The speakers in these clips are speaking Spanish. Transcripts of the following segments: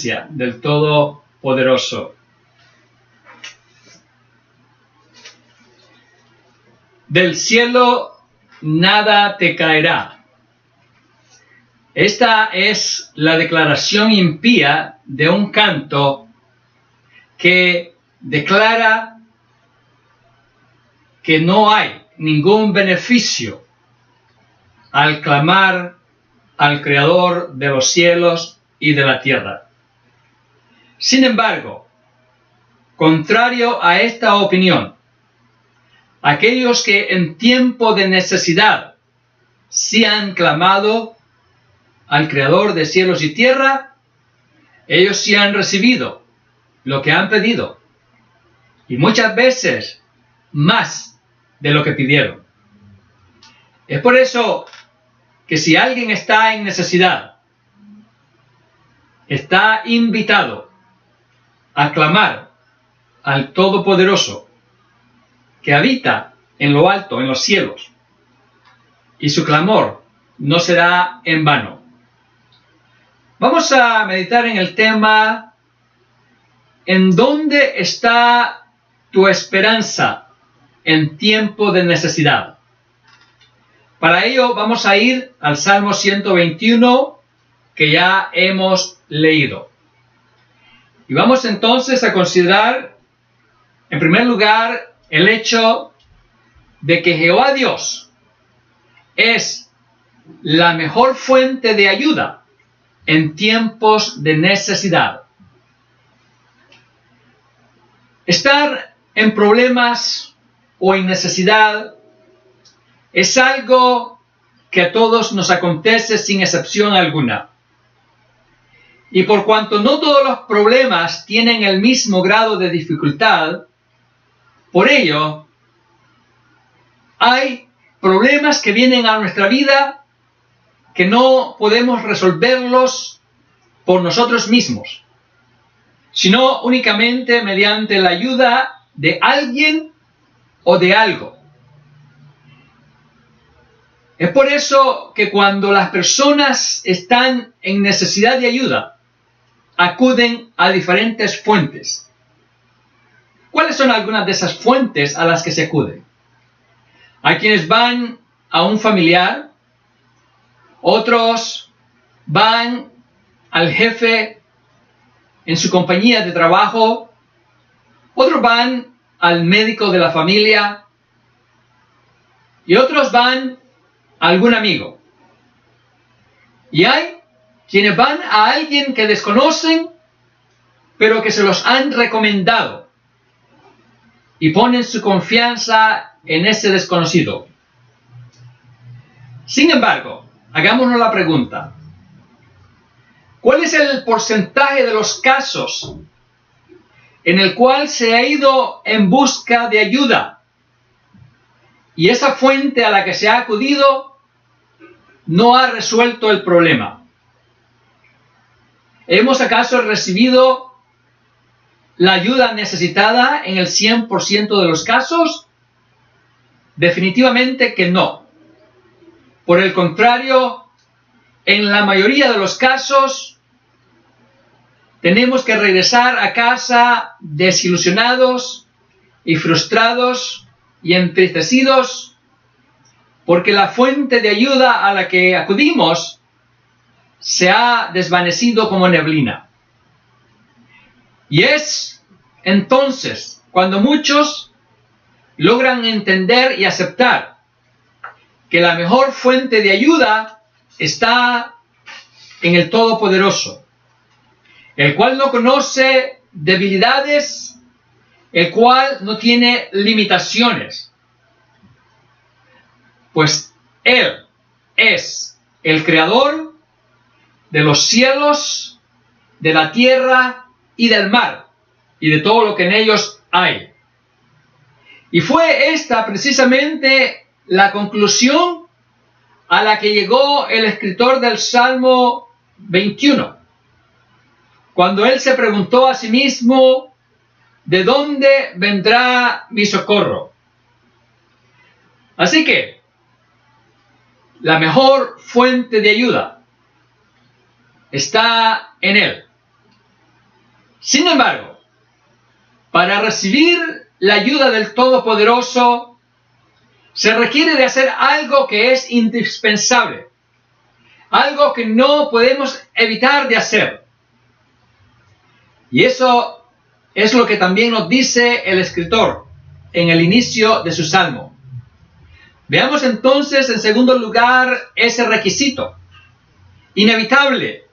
del Todopoderoso. Del cielo nada te caerá. Esta es la declaración impía de un canto que declara que no hay ningún beneficio al clamar al Creador de los cielos y de la tierra. Sin embargo, contrario a esta opinión, aquellos que en tiempo de necesidad sí han clamado al Creador de cielos y tierra, ellos sí han recibido lo que han pedido, y muchas veces más de lo que pidieron. Es por eso que si alguien está en necesidad, está invitado a clamar al Todopoderoso, que habita en lo alto, en los cielos, y su clamor no será en vano. Vamos a meditar en el tema: ¿en dónde está tu esperanza en tiempo de necesidad? Para ello vamos a ir al Salmo 121, que ya hemos leído. Y vamos entonces a considerar, en primer lugar, el hecho de que Jehová Dios es la mejor fuente de ayuda en tiempos de necesidad. Estar en problemas o en necesidad es algo que a todos nos acontece sin excepción alguna. Y por cuanto no todos los problemas tienen el mismo grado de dificultad, por ello hay problemas que vienen a nuestra vida que no podemos resolverlos por nosotros mismos, sino únicamente mediante la ayuda de alguien o de algo. Es por eso que cuando las personas están en necesidad de ayuda, acuden a diferentes fuentes. ¿Cuáles son algunas de esas fuentes a las que se acuden? Hay quienes van a un familiar, otros van al jefe en su compañía de trabajo, otros van al médico de la familia y otros van a algún amigo. Y hay quienes van a alguien que desconocen, pero que se los han recomendado y ponen su confianza en ese desconocido. Sin embargo, hagámonos la pregunta: ¿cuál es el porcentaje de los casos en el cual se ha ido en busca de ayuda y esa fuente a la que se ha acudido no ha resuelto el problema? ¿Hemos acaso recibido la ayuda necesitada en el 100% de los casos? Definitivamente que no. Por el contrario, en la mayoría de los casos, tenemos que regresar a casa desilusionados y frustrados y entristecidos, porque la fuente de ayuda a la que acudimos se ha desvanecido como neblina. Y es entonces cuando muchos logran entender y aceptar que la mejor fuente de ayuda está en el Todopoderoso, el cual no conoce debilidades, el cual no tiene limitaciones, pues Él es el Creador de los cielos, de la tierra y del mar, y de todo lo que en ellos hay. Y fue esta precisamente la conclusión a la que llegó el escritor del Salmo 21, cuando él se preguntó a sí mismo: ¿de dónde vendrá mi socorro? Así que la mejor fuente de ayuda está en Él. Sin embargo, para recibir la ayuda del Todopoderoso, se requiere de hacer algo que es indispensable, algo que no podemos evitar de hacer. Y eso es lo que también nos dice el escritor en el inicio de su salmo. Veamos entonces, en segundo lugar, ese requisito inevitable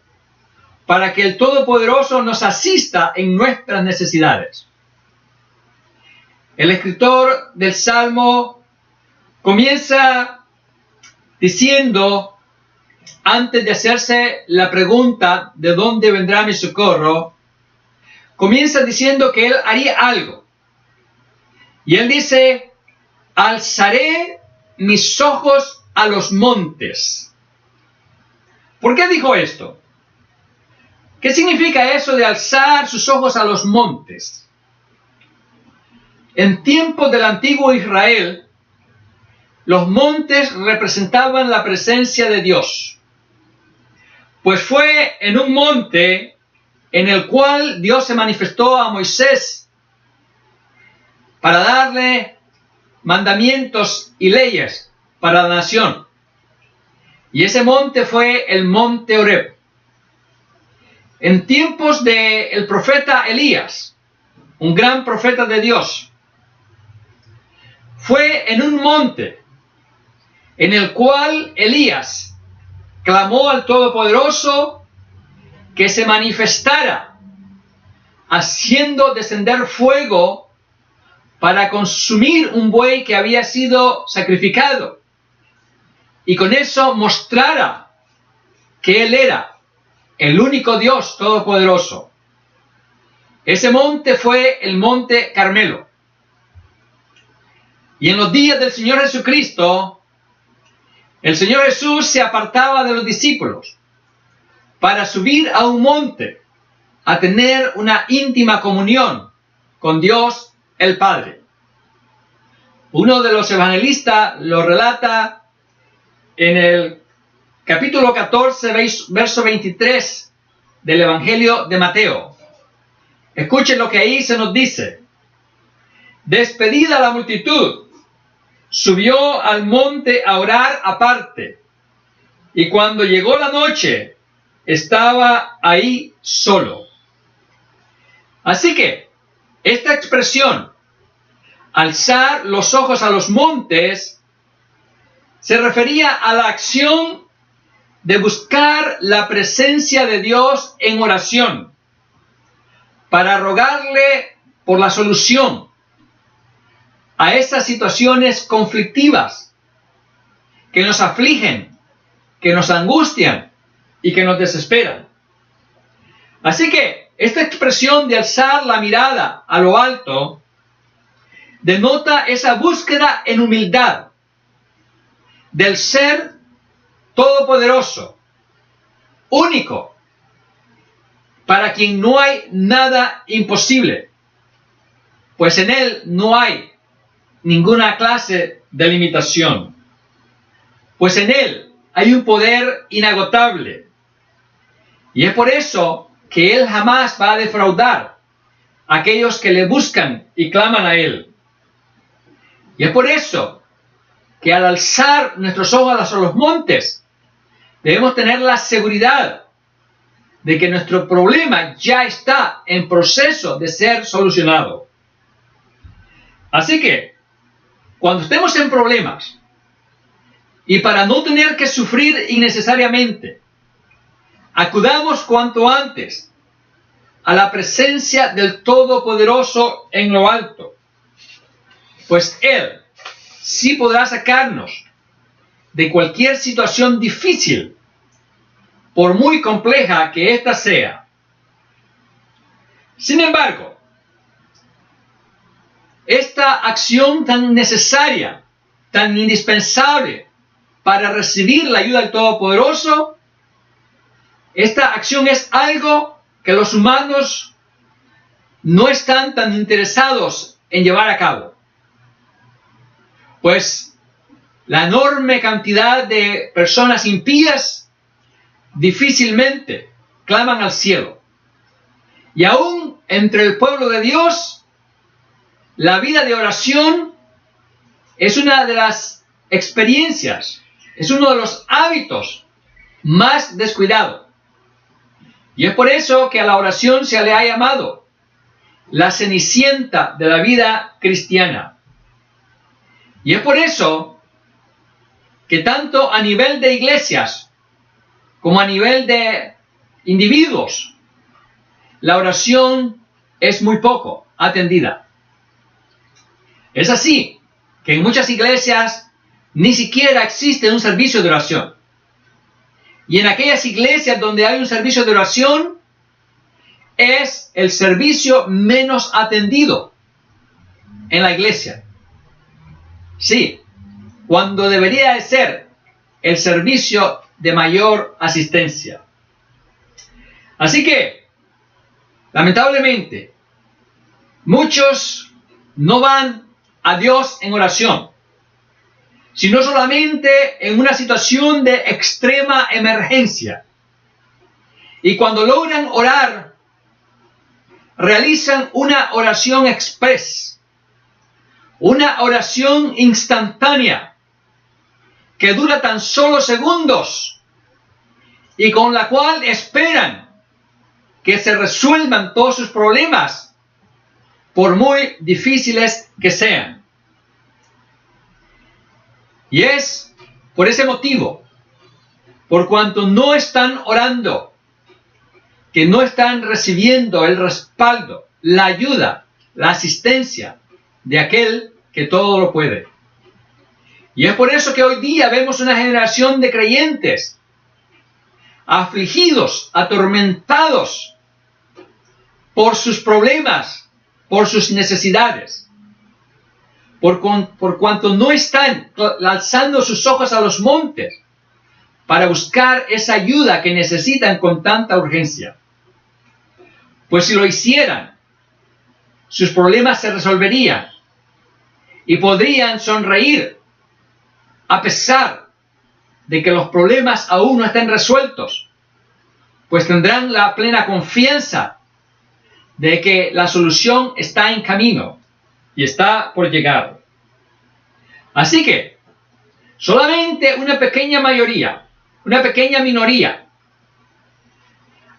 para que el Todopoderoso nos asista en nuestras necesidades. El escritor del Salmo comienza diciendo, antes de hacerse la pregunta de dónde vendrá mi socorro, comienza diciendo que él haría algo. Y él dice, alzaré mis ojos a los montes. ¿Por qué dijo esto? ¿Qué significa eso de alzar sus ojos a los montes? En tiempos del antiguo Israel, los montes representaban la presencia de Dios. Pues fue en un monte en el cual Dios se manifestó a Moisés para darle mandamientos y leyes para la nación. Y ese monte fue el monte Horeb. En tiempos del profeta Elías, un gran profeta de Dios, fue en un monte en el cual Elías clamó al Todopoderoso que se manifestara, haciendo descender fuego para consumir un buey que había sido sacrificado, y con eso mostrara que Él era el único Dios todopoderoso. Ese monte fue el monte Carmelo. Y en los días del Señor Jesucristo, el Señor Jesús se apartaba de los discípulos para subir a un monte a tener una íntima comunión con Dios el Padre. Uno de los evangelistas lo relata en el capítulo 14, verso 23 del Evangelio de Mateo. Escuchen lo que ahí se nos dice. Despedida la multitud, subió al monte a orar aparte, y cuando llegó la noche, estaba ahí solo. Así que, esta expresión, alzar los ojos a los montes, se refería a la acción de buscar la presencia de Dios en oración, para rogarle por la solución a esas situaciones conflictivas que nos afligen, que nos angustian y que nos desesperan. Así que esta expresión de alzar la mirada a lo alto denota esa búsqueda en humildad del ser todopoderoso, único, para quien no hay nada imposible, pues en Él no hay ninguna clase de limitación, pues en Él hay un poder inagotable, y es por eso que Él jamás va a defraudar a aquellos que le buscan y claman a Él. Y es por eso que al alzar nuestros ojos hacia los montes, debemos tener la seguridad de que nuestro problema ya está en proceso de ser solucionado. Así que, cuando estemos en problemas, y para no tener que sufrir innecesariamente, acudamos cuanto antes a la presencia del Todopoderoso en lo alto, pues Él sí podrá sacarnos de cualquier situación difícil, por muy compleja que ésta sea. Sin embargo, esta acción tan necesaria, tan indispensable para recibir la ayuda del Todopoderoso, esta acción es algo que los humanos no están tan interesados en llevar a cabo. Pues la enorme cantidad de personas impías difícilmente claman al cielo. Y aún entre el pueblo de Dios, la vida de oración es una de las experiencias, es uno de los hábitos más descuidados. Y es por eso que a la oración se le ha llamado la cenicienta de la vida cristiana. Y es por eso que tanto a nivel de iglesias como a nivel de individuos, la oración es muy poco atendida. Es así que en muchas iglesias ni siquiera existe un servicio de oración. Y en aquellas iglesias donde hay un servicio de oración, es el servicio menos atendido en la iglesia. Sí, cuando debería de ser el servicio de mayor asistencia. Así que, lamentablemente, muchos no van a Dios en oración, sino solamente en una situación de extrema emergencia. Y cuando logran orar, realizan una oración express, una oración instantánea, que dura tan solo segundos, y con la cual esperan que se resuelvan todos sus problemas, por muy difíciles que sean. Y es por ese motivo, por cuanto no están orando, que no están recibiendo el respaldo, la ayuda, la asistencia de aquel que todo lo puede. Y es por eso que hoy día vemos una generación de creyentes afligidos, atormentados por sus problemas, por sus necesidades, por cuanto no están alzando sus ojos a los montes para buscar esa ayuda que necesitan con tanta urgencia. Pues si lo hicieran, sus problemas se resolverían y podrían sonreír a pesar de que los problemas aún no estén resueltos, pues tendrán la plena confianza de que la solución está en camino y está por llegar. Así que solamente una pequeña mayoría, una pequeña minoría,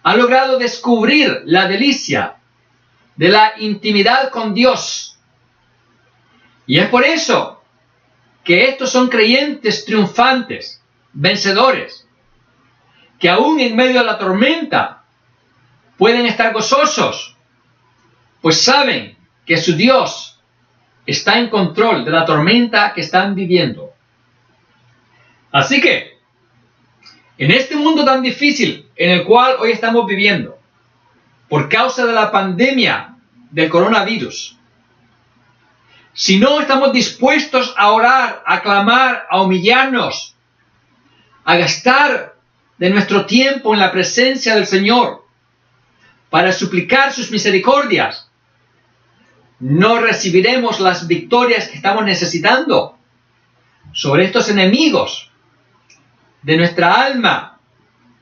ha logrado descubrir la delicia de la intimidad con Dios. Y es por eso que estos son creyentes triunfantes, vencedores, que aún en medio de la tormenta pueden estar gozosos, pues saben que su Dios está en control de la tormenta que están viviendo. Así que, en este mundo tan difícil en el cual hoy estamos viviendo, por causa de la pandemia del coronavirus, si no estamos dispuestos a orar, a clamar, a humillarnos, a gastar de nuestro tiempo en la presencia del Señor para suplicar sus misericordias, no recibiremos las victorias que estamos necesitando sobre estos enemigos de nuestra alma,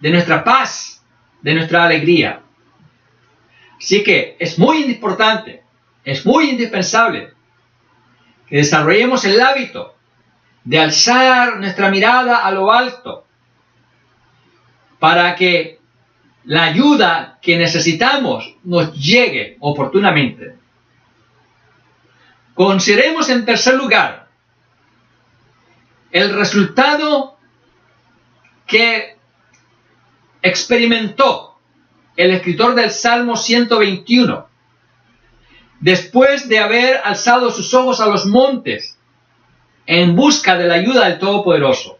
de nuestra paz, de nuestra alegría. Así que es muy importante, es muy indispensable que desarrollemos el hábito de alzar nuestra mirada a lo alto para que la ayuda que necesitamos nos llegue oportunamente. Consideremos en tercer lugar el resultado que experimentó el escritor del Salmo 121 después de haber alzado sus ojos a los montes en busca de la ayuda del Todopoderoso.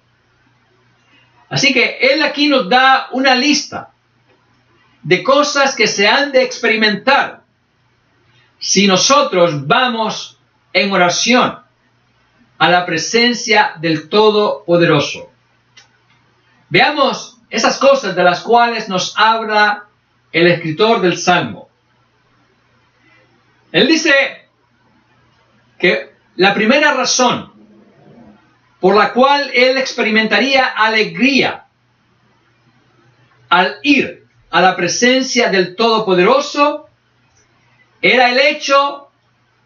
Así que él aquí nos da una lista de cosas que se han de experimentar si nosotros vamos en oración a la presencia del Todopoderoso. Veamos esas cosas de las cuales nos habla el escritor del Salmo. Él dice que la primera razón por la cual él experimentaría alegría al ir a la presencia del Todopoderoso era el hecho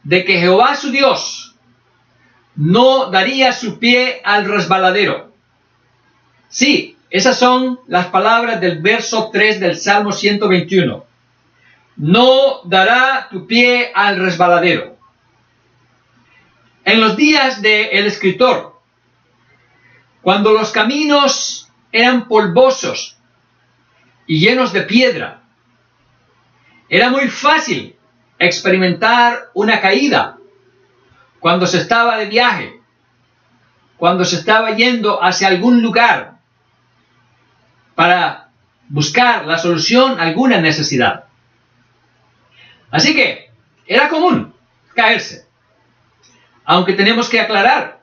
de que Jehová su Dios no daría su pie al resbaladero. Sí, esas son las palabras del verso 3 del Salmo 121. No dará tu pie al resbaladero. En los días del escritor, cuando los caminos eran polvosos y llenos de piedra, era muy fácil experimentar una caída cuando se estaba de viaje, cuando se estaba yendo hacia algún lugar para buscar la solución a alguna necesidad. Así que era común caerse, aunque tenemos que aclarar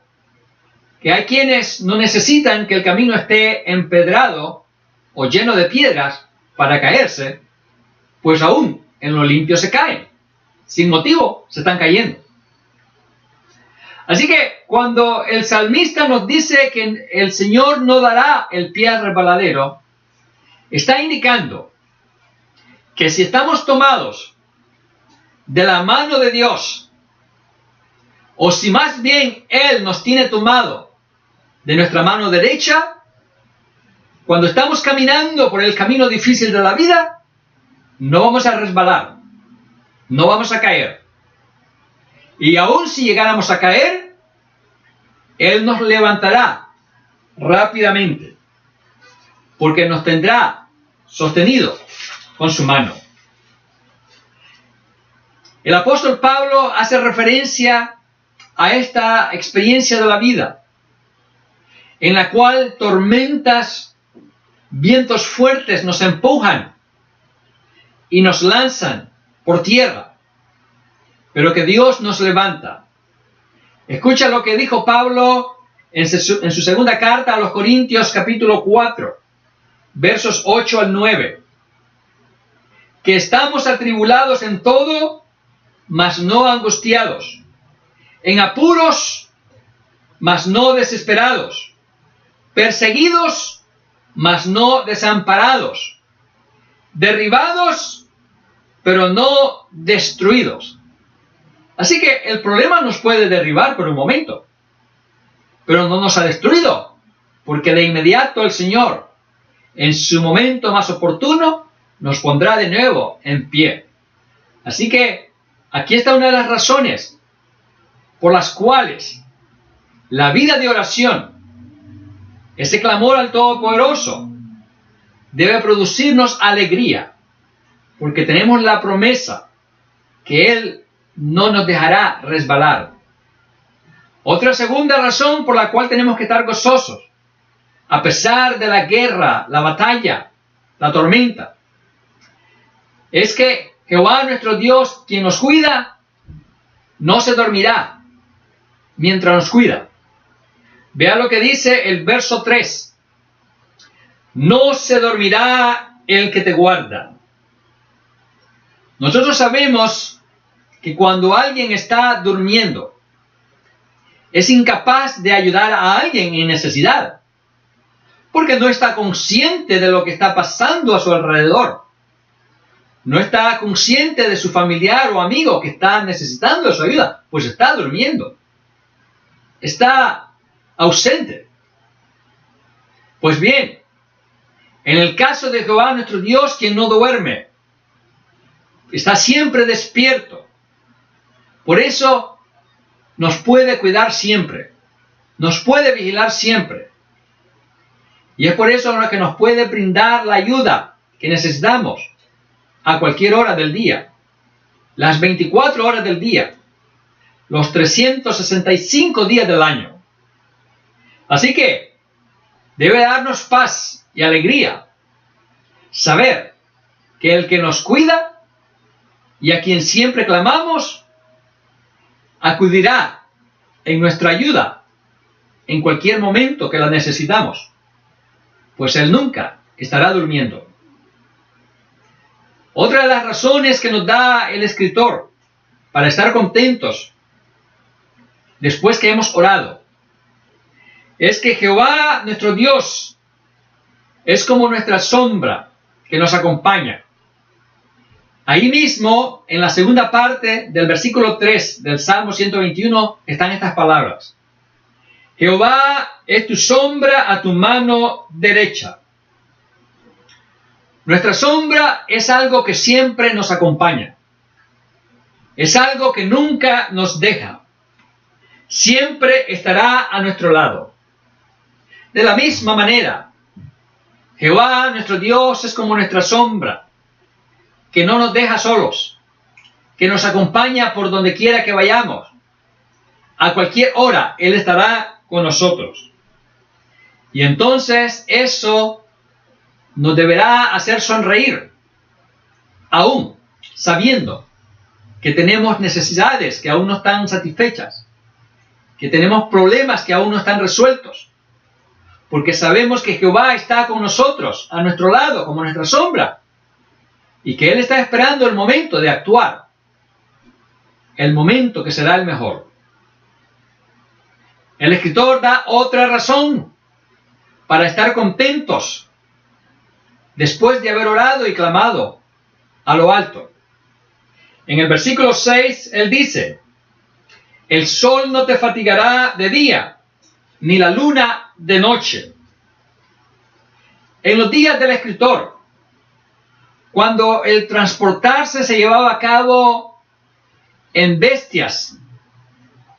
que hay quienes no necesitan que el camino esté empedrado o lleno de piedras para caerse, pues aún en lo limpio se caen, sin motivo se están cayendo. Así que cuando el salmista nos dice que el Señor no dará el pie al resbaladero, está indicando que si estamos tomados de la mano de Dios, o si más bien Él nos tiene tomado de nuestra mano derecha, cuando estamos caminando por el camino difícil de la vida, no vamos a resbalar, no vamos a caer. Y aun si llegáramos a caer, Él nos levantará rápidamente, porque nos tendrá sostenido con su mano. El apóstol Pablo hace referencia a esta experiencia de la vida, en la cual tormentas, vientos fuertes nos empujan y nos lanzan por tierra, pero que Dios nos levanta. Escucha lo que dijo Pablo en su segunda carta a los Corintios, capítulo 4, versos 8 al 9. Que estamos atribulados en todo, mas no angustiados, en apuros, mas no desesperados, perseguidos, mas no desamparados, derribados, pero no destruidos. Así que el problema nos puede derribar por un momento, pero no nos ha destruido, porque de inmediato el Señor, en su momento más oportuno, nos pondrá de nuevo en pie. Así que aquí está una de las razones por las cuales la vida de oración, ese clamor al Todopoderoso, debe producirnos alegría, porque tenemos la promesa que Él no nos dejará resbalar. Otra segunda razón por la cual tenemos que estar gozosos, a pesar de la guerra, la batalla, la tormenta, es que Jehová nuestro Dios, quien nos cuida, no se dormirá mientras nos cuida. Vea lo que dice el verso 3. No se dormirá el que te guarda. Nosotros sabemos que cuando alguien está durmiendo, es incapaz de ayudar a alguien en necesidad, porque no está consciente de lo que está pasando a su alrededor. No está consciente de su familiar o amigo que está necesitando su ayuda, pues está durmiendo. Está ausente. Pues bien, en el caso de Jehová nuestro Dios, quien no duerme, está siempre despierto. Por eso nos puede cuidar siempre, nos puede vigilar siempre. Y es por eso que nos puede brindar la ayuda que necesitamos a cualquier hora del día, las 24 horas del día, los 365 días del año. Así que debe darnos paz y alegría saber que el que nos cuida y a quien siempre clamamos, acudirá en nuestra ayuda en cualquier momento que la necesitamos, pues Él nunca estará durmiendo. Otra de las razones que nos da el escritor para estar contentos después que hemos orado es que Jehová nuestro Dios es como nuestra sombra que nos acompaña. Ahí mismo, en la segunda parte del versículo 3 del Salmo 121, están estas palabras. Jehová es tu sombra a tu mano derecha. Nuestra sombra es algo que siempre nos acompaña. Es algo que nunca nos deja. Siempre estará a nuestro lado. De la misma manera, Jehová, nuestro Dios, es como nuestra sombra, que no nos deja solos, que nos acompaña por donde quiera que vayamos. A cualquier hora Él estará con nosotros. Y entonces eso nos deberá hacer sonreír, aún sabiendo que tenemos necesidades que aún no están satisfechas, que tenemos problemas que aún no están resueltos, porque sabemos que Jehová está con nosotros, a nuestro lado, como nuestra sombra, y que Él está esperando el momento de actuar, el momento que será el mejor. El escritor da otra razón para estar contentos después de haber orado y clamado a lo alto. En el versículo 6, él dice, el sol no te fatigará de día, ni la luna de noche. En los días del escritor, cuando el transportarse se llevaba a cabo en bestias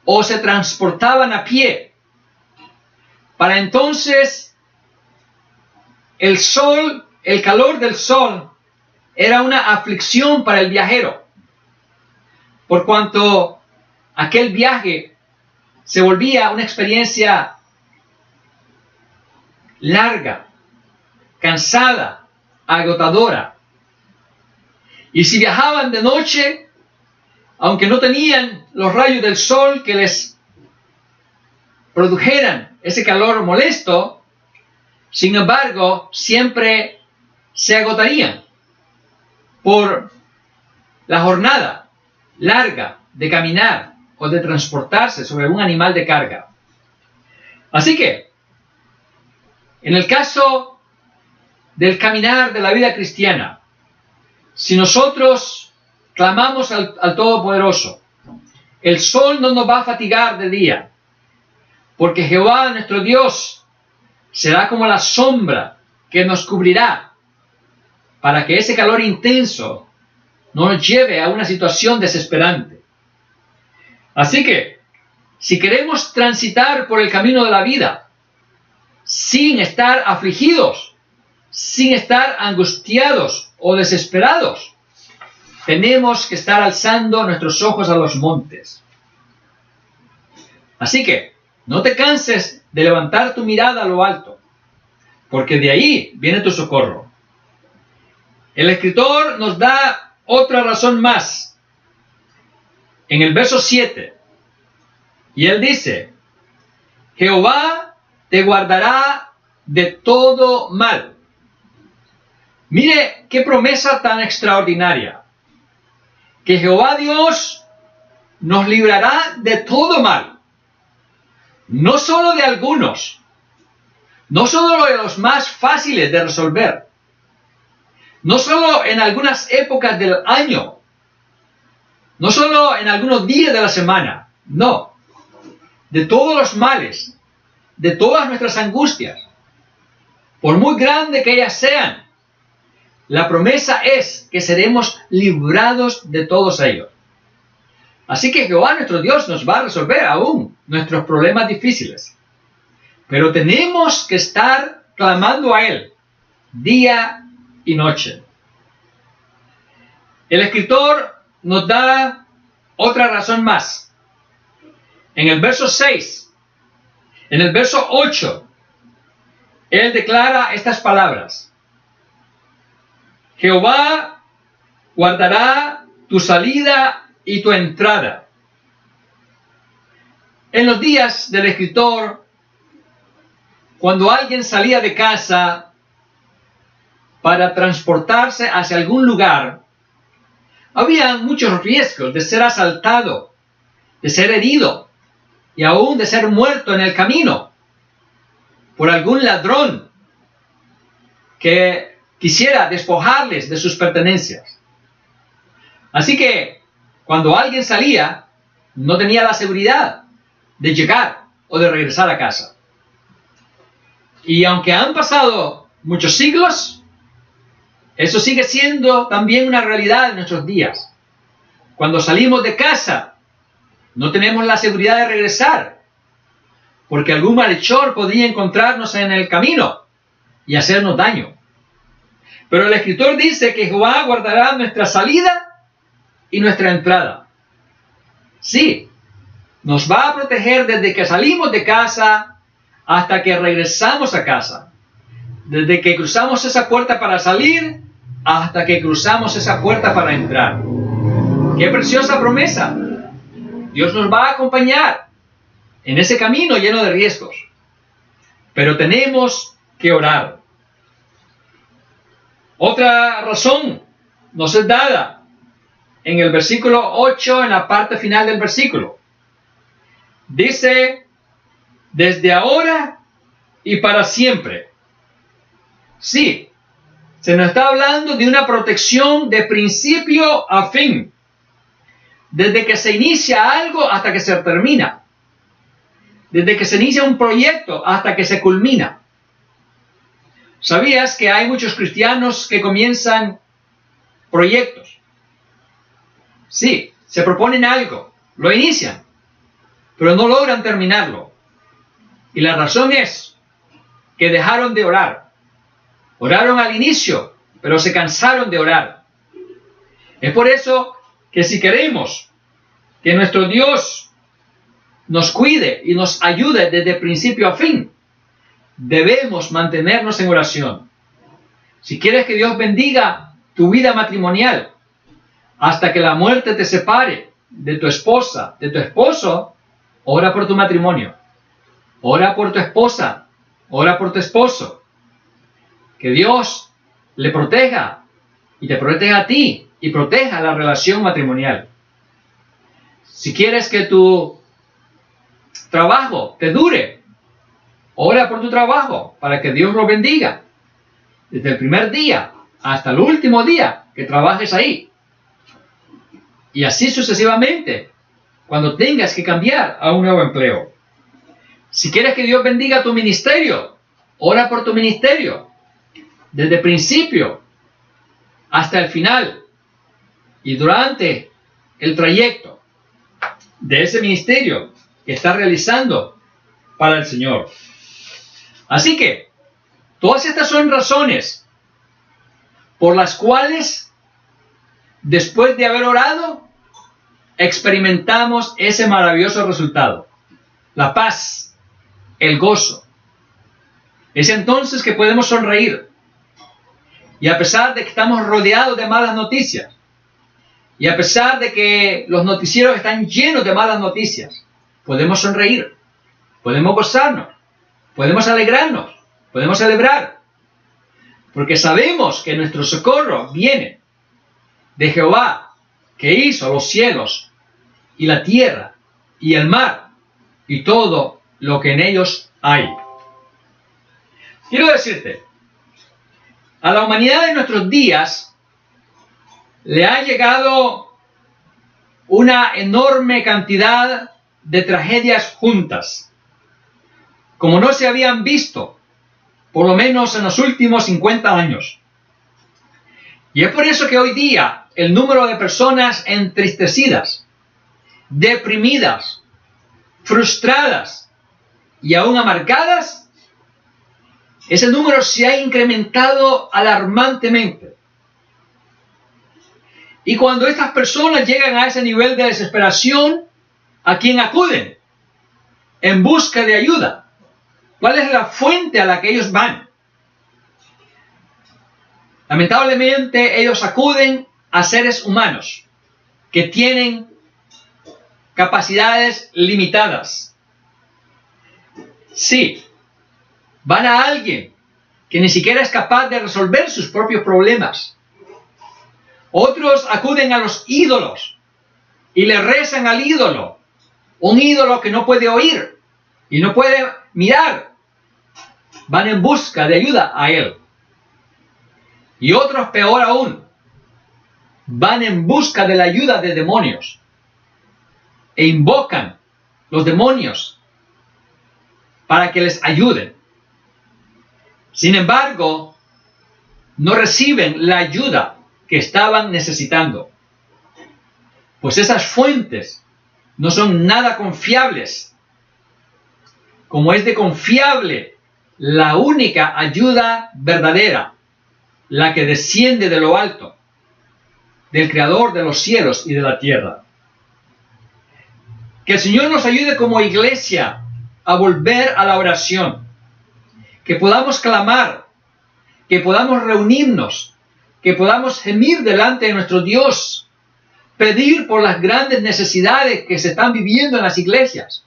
o se transportaban a pie, para entonces el sol, el calor del sol, era una aflicción para el viajero, por cuanto aquel viaje se volvía una experiencia larga, cansada, agotadora. Y si viajaban de noche, aunque no tenían los rayos del sol que les produjeran ese calor molesto, sin embargo, siempre se agotarían por la jornada larga de caminar o de transportarse sobre un animal de carga. Así que, en el caso del caminar de la vida cristiana, si nosotros clamamos al Todopoderoso, el sol no nos va a fatigar de día, porque Jehová, nuestro Dios, será como la sombra que nos cubrirá, para que ese calor intenso no nos lleve a una situación desesperante. Así que, si queremos transitar por el camino de la vida, sin estar afligidos, sin estar angustiados o desesperados, tenemos que estar alzando nuestros ojos a los montes. Así que, no te canses de levantar tu mirada a lo alto, porque de ahí viene tu socorro. El escritor nos da otra razón más. En el verso 7, y él dice, Jehová te guardará de todo mal. Mire qué promesa tan extraordinaria. Que Jehová Dios nos librará de todo mal. No solo de algunos, no solo de los más fáciles de resolver, no solo en algunas épocas del año, no solo en algunos días de la semana, no, de todos los males, de todas nuestras angustias, por muy grandes que ellas sean, la promesa es que seremos librados de todos ellos. Así que Jehová nuestro Dios nos va a resolver aún nuestros problemas difíciles. Pero tenemos que estar clamando a Él día y noche. El escritor nos da otra razón más. En el verso 6, en el verso 8, él declara estas palabras. Jehová guardará tu salida y tu entrada. En los días del escritor, cuando alguien salía de casa para transportarse hacia algún lugar, había muchos riesgos de ser asaltado, de ser herido y aún de ser muerto en el camino por algún ladrón que quisiera despojarles de sus pertenencias. Así que cuando alguien salía, no tenía la seguridad de llegar o de regresar a casa. Y aunque han pasado muchos siglos, eso sigue siendo también una realidad en nuestros días. Cuando salimos de casa, no tenemos la seguridad de regresar, porque algún malhechor podría encontrarnos en el camino y hacernos daño. Pero el escritor dice que Jehová guardará nuestra salida y nuestra entrada. Sí, nos va a proteger desde que salimos de casa hasta que regresamos a casa. Desde que cruzamos esa puerta para salir hasta que cruzamos esa puerta para entrar. ¡Qué preciosa promesa! Dios nos va a acompañar en ese camino lleno de riesgos. Pero tenemos que orar. Otra razón nos es dada en el versículo 8, en la parte final del versículo. Dice, desde ahora y para siempre. Sí, se nos está hablando de una protección de principio a fin. Desde que se inicia algo hasta que se termina. Desde que se inicia un proyecto hasta que se culmina. ¿Sabías que hay muchos cristianos que comienzan proyectos? Sí, se proponen algo, lo inician, pero no logran terminarlo. Y la razón es que dejaron de orar. Oraron al inicio, pero se cansaron de orar. Es por eso que si queremos que nuestro Dios nos cuide y nos ayude desde principio a fin, debemos mantenernos en oración. Si quieres que Dios bendiga tu vida matrimonial hasta que la muerte te separe de tu esposa, de tu esposo, ora por tu matrimonio. Ora por tu esposa, ora por tu esposo. Que Dios le proteja y te proteja a ti y proteja la relación matrimonial. Si quieres que tu trabajo te dure, ora por tu trabajo para que Dios lo bendiga. Desde el primer día hasta el último día que trabajes ahí. Y así sucesivamente, cuando tengas que cambiar a un nuevo empleo. Si quieres que Dios bendiga tu ministerio, ora por tu ministerio. Desde el principio hasta el final. Y durante el trayecto de ese ministerio que estás realizando para el Señor. Así que, todas estas son razones por las cuales, después de haber orado, experimentamos ese maravilloso resultado. La paz, el gozo. Es entonces que podemos sonreír. Y a pesar de que estamos rodeados de malas noticias, y a pesar de que los noticieros están llenos de malas noticias, podemos sonreír, podemos gozarnos, podemos alegrarnos, podemos celebrar, porque sabemos que nuestro socorro viene de Jehová, que hizo los cielos y la tierra y el mar y todo lo que en ellos hay. Quiero decirte, a la humanidad de nuestros días le ha llegado una enorme cantidad de tragedias juntas, como no se habían visto, por lo menos en los últimos 50 años. Y es por eso que hoy día el número de personas entristecidas, deprimidas, frustradas y aún amargadas, ese número se ha incrementado alarmantemente. Y cuando estas personas llegan a ese nivel de desesperación, ¿a quién acuden? En busca de ayuda. ¿Cuál es la fuente a la que ellos van? Lamentablemente, ellos acuden a seres humanos que tienen capacidades limitadas. Sí, van a alguien que ni siquiera es capaz de resolver sus propios problemas. Otros acuden a los ídolos y le rezan al ídolo. Un ídolo que no puede oír y no puede mirar. Van en busca de ayuda a él. Y otros, peor aún, van en busca de la ayuda de demonios e invocan los demonios para que les ayuden. Sin embargo, no reciben la ayuda que estaban necesitando, pues esas fuentes no son nada confiables, como es de confiable la única ayuda verdadera, la que desciende de lo alto, del Creador de los cielos y de la tierra. Que el Señor nos ayude como iglesia a volver a la oración, que podamos clamar, que podamos reunirnos, que podamos gemir delante de nuestro Dios, pedir por las grandes necesidades que se están viviendo en las iglesias.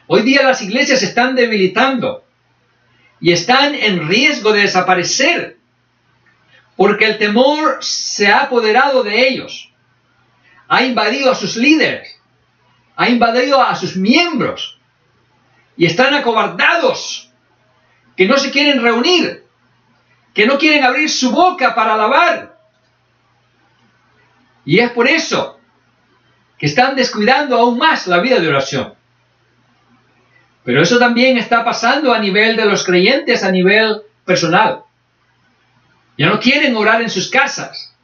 Hoy día las iglesias se están debilitando y están en riesgo de desaparecer porque el temor se ha apoderado de ellos, ha invadido a sus líderes, ha invadido a sus miembros y están acobardados, que no se quieren reunir, que no quieren abrir su boca para alabar. Y es por eso que están descuidando aún más la vida de oración. Pero eso también está pasando a nivel de los creyentes, a nivel personal. Ya no quieren orar en sus casas,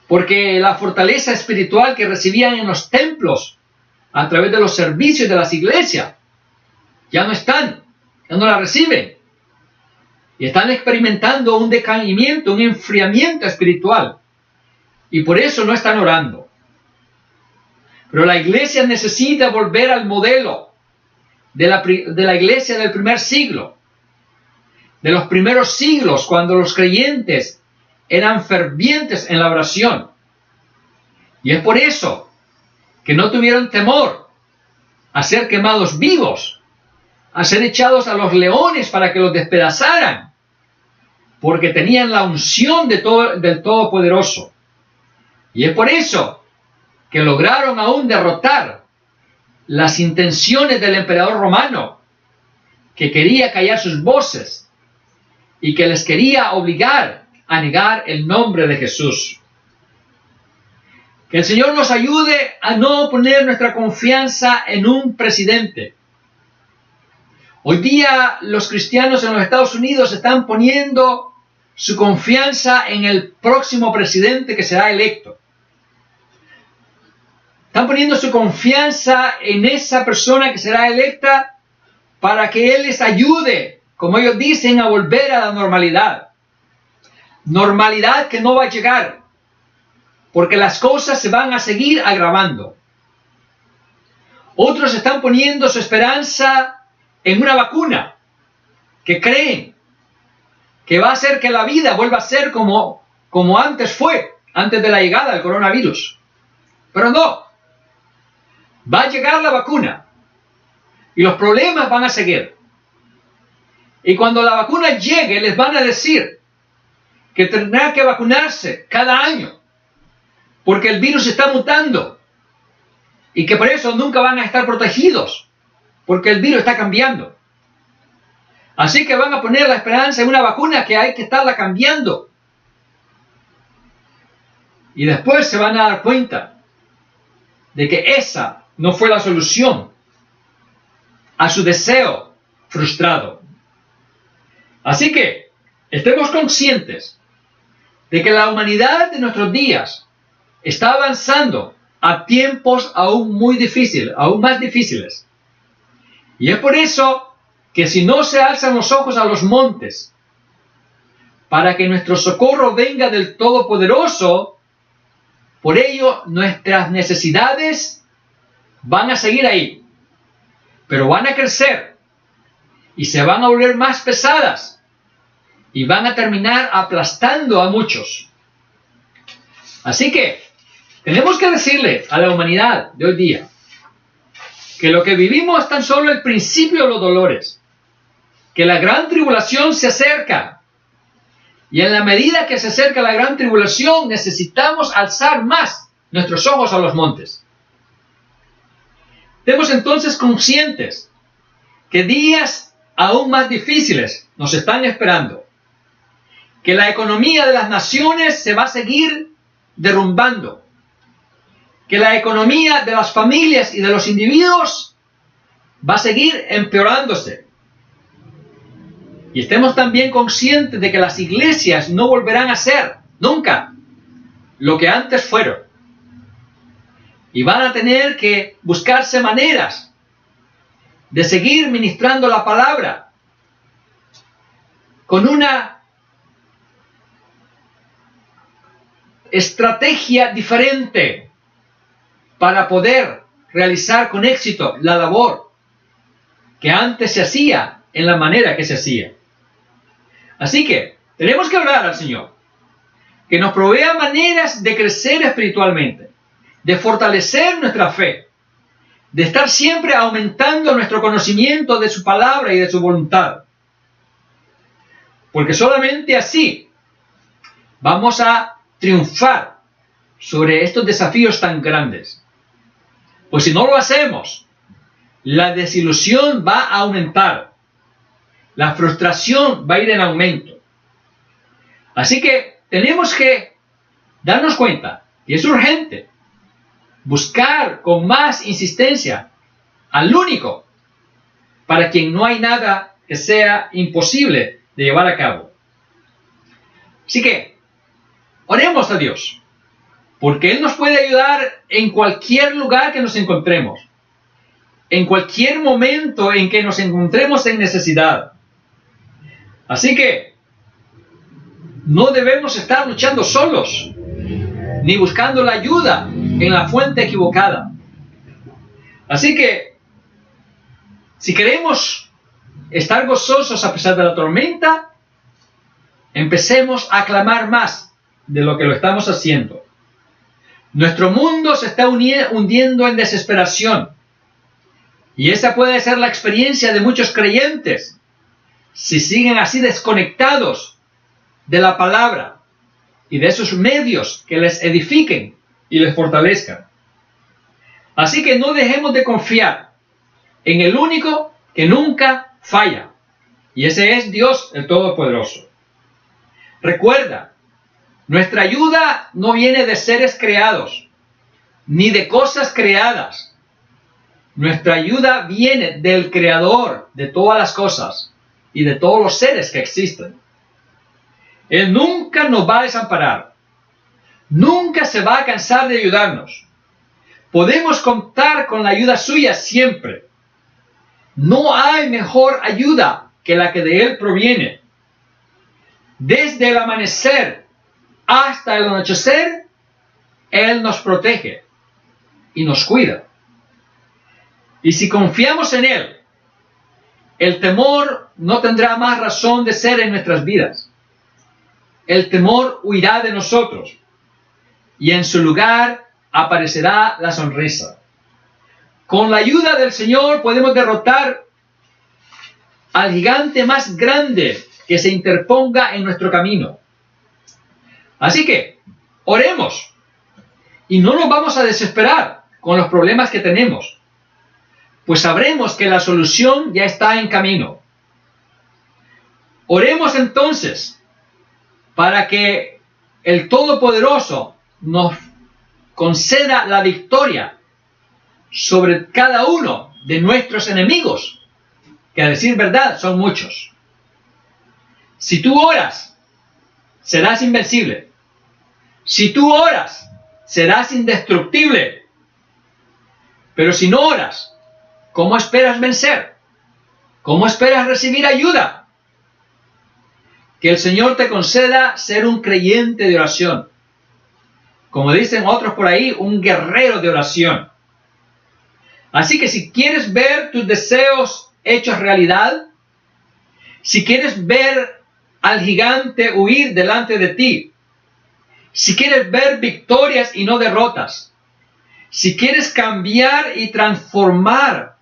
porque la fortaleza espiritual que recibían en los templos, a través de los servicios de las iglesias, ya no la reciben. Y están experimentando un decaimiento, un enfriamiento espiritual. Y por eso no están orando. Pero la iglesia necesita volver al modelo de la iglesia del primer siglo, de los primeros siglos, cuando los creyentes eran fervientes en la oración. Y es por eso que no tuvieron temor a ser quemados vivos, a ser echados a los leones para que los despedazaran, porque tenían la unción del Todopoderoso. Y es por eso que lograron aún derrotar las intenciones del emperador romano, que quería callar sus voces y que les quería obligar a negar el nombre de Jesús. Que el Señor nos ayude a no poner nuestra confianza en un presidente. Hoy día los cristianos en los Estados Unidos están poniendo su confianza en el próximo presidente que será electo. Están poniendo su confianza en esa persona que será electa para que Él les ayude, como ellos dicen, a volver a la normalidad. Normalidad que no va a llegar, porque las cosas se van a seguir agravando. Otros están poniendo su esperanza en una vacuna, que creen que va a hacer que la vida vuelva a ser como antes fue, antes de la llegada del coronavirus. Pero no. Va a llegar la vacuna y los problemas van a seguir. Y cuando la vacuna llegue, les van a decir que tendrán que vacunarse cada año porque el virus está mutando y que por eso nunca van a estar protegidos porque el virus está cambiando. Así que van a poner la esperanza en una vacuna que hay que estarla cambiando. Y después se van a dar cuenta de que esa no fue la solución a su deseo frustrado. Así que estemos conscientes de que la humanidad de nuestros días está avanzando a tiempos aún más difíciles. Y es por eso que si no se alzan los ojos a los montes para que nuestro socorro venga del Todopoderoso, por ello nuestras necesidades van a seguir ahí, pero van a crecer y se van a volver más pesadas y van a terminar aplastando a muchos. Así que tenemos que decirle a la humanidad de hoy día que lo que vivimos es tan solo el principio de los dolores, que la gran tribulación se acerca, y en la medida que se acerca la gran tribulación necesitamos alzar más nuestros ojos a los montes. Estemos entonces conscientes que días aún más difíciles nos están esperando, que la economía de las naciones se va a seguir derrumbando, que la economía de las familias y de los individuos va a seguir empeorándose. Y estemos también conscientes de que las iglesias no volverán a ser nunca lo que antes fueron. Y van a tener que buscarse maneras de seguir ministrando la palabra con una estrategia diferente para poder realizar con éxito la labor que antes se hacía en la manera que se hacía. Así que tenemos que orar al Señor, que nos provea maneras de crecer espiritualmente, de fortalecer nuestra fe, de estar siempre aumentando nuestro conocimiento de su palabra y de su voluntad. Porque solamente así vamos a triunfar sobre estos desafíos tan grandes. Pues si no lo hacemos, la desilusión va a aumentar, la frustración va a ir en aumento. Así que tenemos que darnos cuenta, y es urgente, buscar con más insistencia al único para quien no hay nada que sea imposible de llevar a cabo. Así que, oremos a Dios, porque Él nos puede ayudar en cualquier lugar que nos encontremos, en cualquier momento en que nos encontremos en necesidad. Así que, no debemos estar luchando solos, ni buscando la ayuda en la fuente equivocada. Así que, si queremos estar gozosos a pesar de la tormenta, empecemos a clamar más de lo que lo estamos haciendo. Nuestro mundo se está hundiendo en desesperación. Y esa puede ser la experiencia de muchos creyentes si siguen así desconectados de la palabra y de esos medios que les edifiquen y les fortalezcan. Así que no dejemos de confiar en el único que nunca falla, y ese es Dios el Todopoderoso. Recuerda, nuestra ayuda no viene de seres creados, ni de cosas creadas. Nuestra ayuda viene del Creador de todas las cosas y de todos los seres que existen. Él nunca nos va a desamparar. Nunca se va a cansar de ayudarnos. Podemos contar con la ayuda suya siempre. No hay mejor ayuda que la que de Él proviene. Desde el amanecer hasta el anochecer, Él nos protege y nos cuida. Y si confiamos en Él, el temor no tendrá más razón de ser en nuestras vidas. El temor huirá de nosotros y en su lugar aparecerá la sonrisa. Con la ayuda del Señor podemos derrotar al gigante más grande que se interponga en nuestro camino. Así que, oremos y no nos vamos a desesperar con los problemas que tenemos, pues sabremos que la solución ya está en camino. Oremos entonces para que el Todopoderoso nos conceda la victoria sobre cada uno de nuestros enemigos, que a decir verdad son muchos. Si tú oras, serás invencible. Si tú oras, serás indestructible. Pero si no oras, ¿cómo esperas vencer? ¿Cómo esperas recibir ayuda? Que el Señor te conceda ser un creyente de oración. Como dicen otros por ahí, un guerrero de oración. Así que si quieres ver tus deseos hechos realidad, si quieres ver al gigante huir delante de ti, si quieres ver victorias y no derrotas, si quieres cambiar y transformar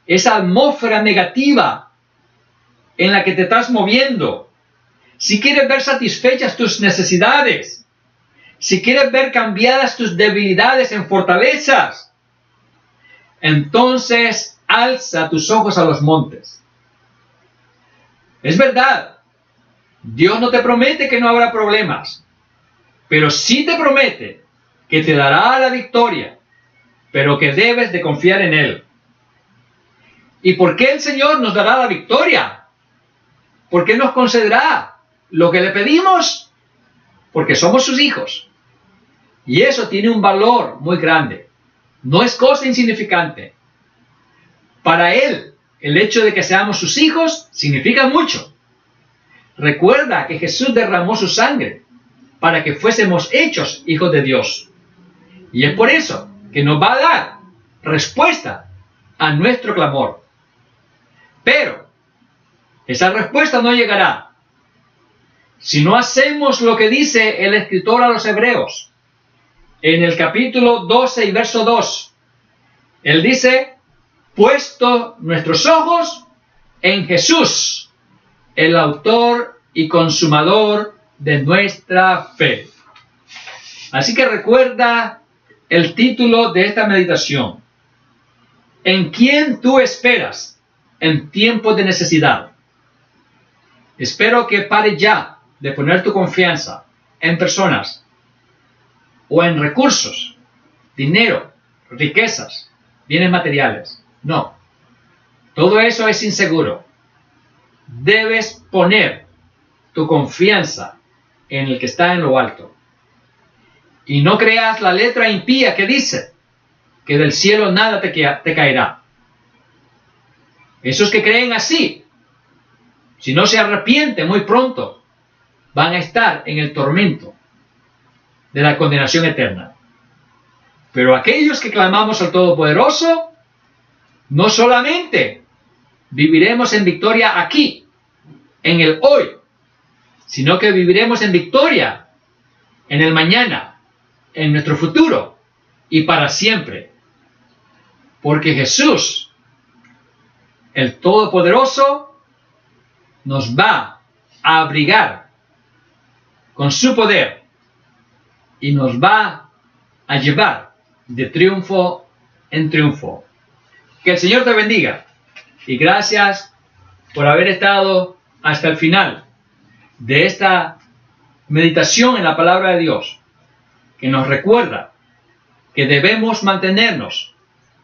esa atmósfera negativa en la que te estás moviendo, si quieres ver satisfechas tus necesidades, si quieres ver cambiadas tus debilidades en fortalezas, entonces alza tus ojos a los montes. Es verdad, Dios no te promete que no habrá problemas, pero sí te promete que te dará la victoria, pero que debes de confiar en Él. ¿Y por qué el Señor nos dará la victoria? ¿Por qué nos concederá lo que le pedimos? Porque somos sus hijos. Y eso tiene un valor muy grande. No es cosa insignificante. Para Él, el hecho de que seamos sus hijos significa mucho. Recuerda que Jesús derramó su sangre para que fuésemos hechos hijos de Dios. Y es por eso que nos va a dar respuesta a nuestro clamor. Pero esa respuesta no llegará si no hacemos lo que dice el escritor a los Hebreos. En el capítulo 12 y verso 2, él dice: puesto nuestros ojos en Jesús, el autor y consumador de nuestra fe. Así que recuerda el título de esta meditación: ¿en quién tú esperas en tiempos de necesidad? Espero que pares ya de poner tu confianza en personas o en recursos, dinero, riquezas, bienes materiales. No, todo eso es inseguro. Debes poner tu confianza en el que está en lo alto. Y no creas la letra impía que dice que del cielo nada te caerá. Esos que creen así, si no se arrepienten muy pronto, van a estar en el tormento de la condenación eterna. Pero aquellos que clamamos al Todopoderoso, no solamente viviremos en victoria aquí, en el hoy, sino que viviremos en victoria en el mañana, en nuestro futuro y para siempre. Porque Jesús, el Todopoderoso, nos va a abrigar con su poder y nos va a llevar de triunfo en triunfo. Que el Señor te bendiga y gracias por haber estado hasta el final de esta meditación en la palabra de Dios, que nos recuerda que debemos mantenernos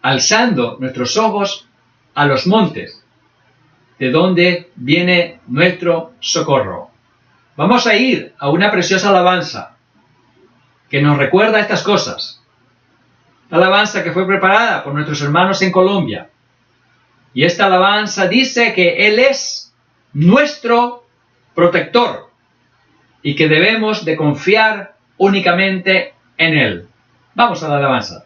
alzando nuestros ojos a los montes, de donde viene nuestro socorro. Vamos a ir a una preciosa alabanza que nos recuerda estas cosas. Alabanza que fue preparada por nuestros hermanos en Colombia. Y esta alabanza dice que Él es nuestro protector y que debemos de confiar únicamente en Él. Vamos a la alabanza.